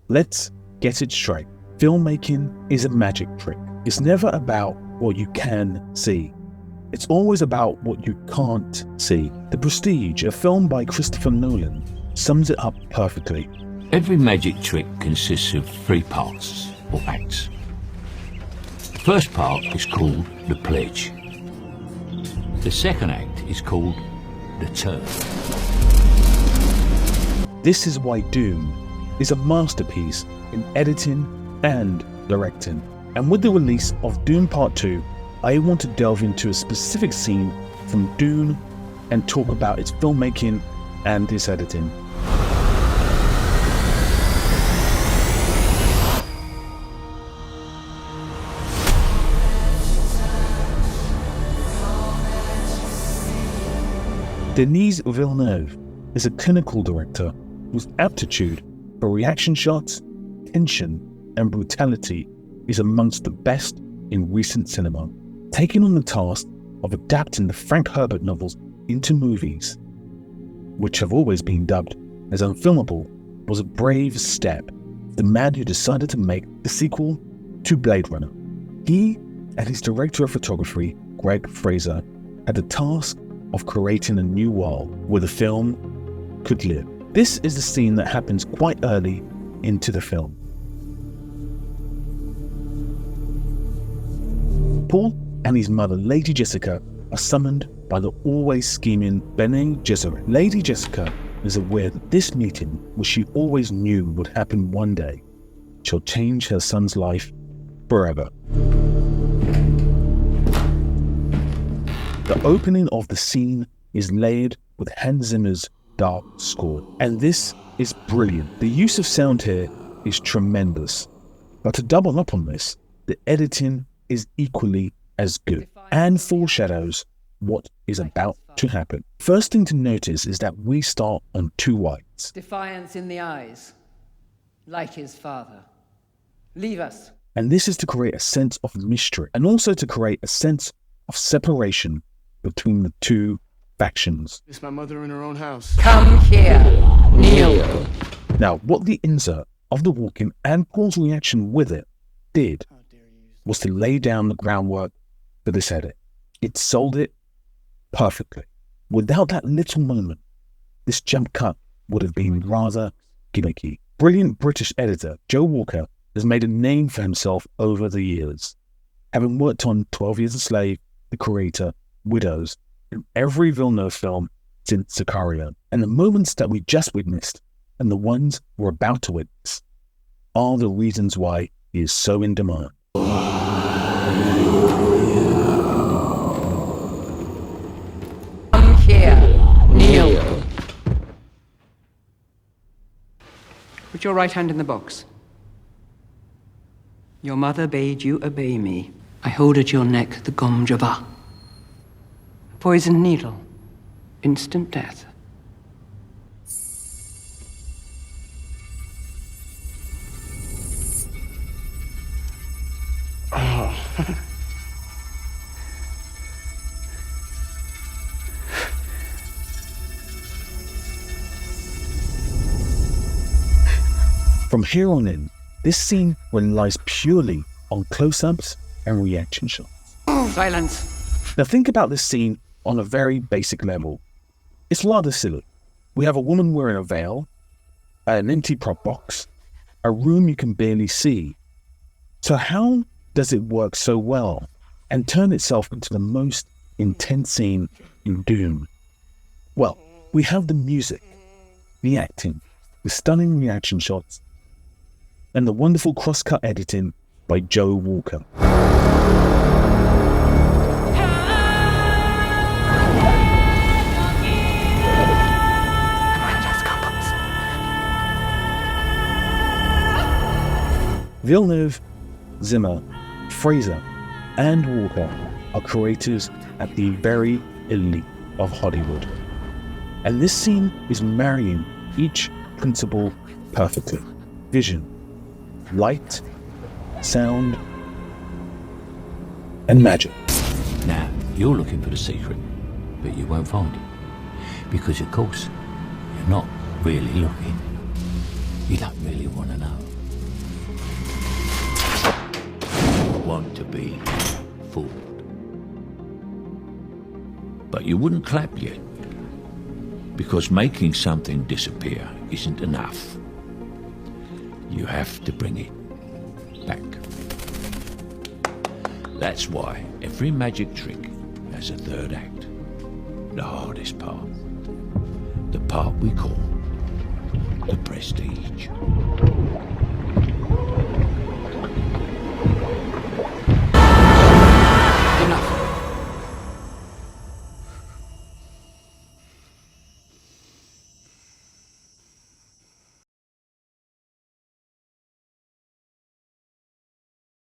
Let's get it straight. Filmmaking is a magic trick. It's never about what you can see. It's always about what you can't see. The Prestige, a film by Christopher Nolan, sums it up perfectly. Every magic trick consists of 3 parts, or acts. The first part is called the pledge. The second act is called the turn. This is why Dune is a masterpiece in editing and directing. And with the release of Dune Part 2, I want to delve into a specific scene from Dune and talk about its filmmaking and its editing. Denis Villeneuve is a clinical director whose aptitude for reaction shots, tension, and brutality is amongst the best in recent cinema. Taking on the task of adapting the Frank Herbert novels into movies, which have always been dubbed as unfilmable, was a brave step. The man who decided to make the sequel to Blade Runner. He and his director of photography, Greg Fraser, had the task of creating a new world where the film could live. This is the scene that happens quite early into the film. Paul and his mother, Lady Jessica, are summoned by the always scheming Bene Gesserit. Lady Jessica is aware that this meeting, which she always knew would happen one day, shall change her son's life forever. The opening of the scene is layered with Hans Zimmer's dark score, and this is brilliant. The use of sound here is tremendous, but to double up on this, the editing is equally as good and foreshadows what is about to happen. First thing to notice is that we start on 2 whites. Defiance in the eyes, like his father. Leave us. And this is to create a sense of mystery and also to create a sense of separation between the 2 factions. It's my mother in her own house. Come here, kneel. Now, what the insert of the Walken and Paul's reaction with it did was to lay down the groundwork for this edit. It sold it perfectly. Without that little moment, this jump cut would have been rather gimmicky. Brilliant British editor Joe Walker has made a name for himself over the years, having worked on 12 Years a Slave, The Creator, Widows, and every Villeneuve film since Sicario. And the moments that we just witnessed and the ones we're about to witness are the reasons why he is so in demand. Come here, kneel. Put your right hand in the box. Your mother bade you obey me. I hold at your neck the Gom Jabbar. Poisoned needle. Instant death. From here on in, this scene relies purely on close-ups and reaction shots. Silence. Now think about this scene on a very basic level. It's rather silly. We have a woman wearing a veil, an empty prop box, a room you can barely see. So how does it work so well and turn itself into the most intense scene in Dune? Well, we have the music, the acting, the stunning reaction shots, and the wonderful cross-cut editing by Joe Walker. Villeneuve, Zimmer, Fraser, and Walker are creators at the very elite of Hollywood. And this scene is marrying each principle perfectly. Vision, light, sound, and magic. Now, you're looking for the secret, but you won't find it. Because, of course, you're not really looking. You don't really want to know. be fooled. But you wouldn't clap yet, because making something disappear isn't enough. You have to bring it back. That's why every magic trick has a third act, the hardest part, the part we call the prestige.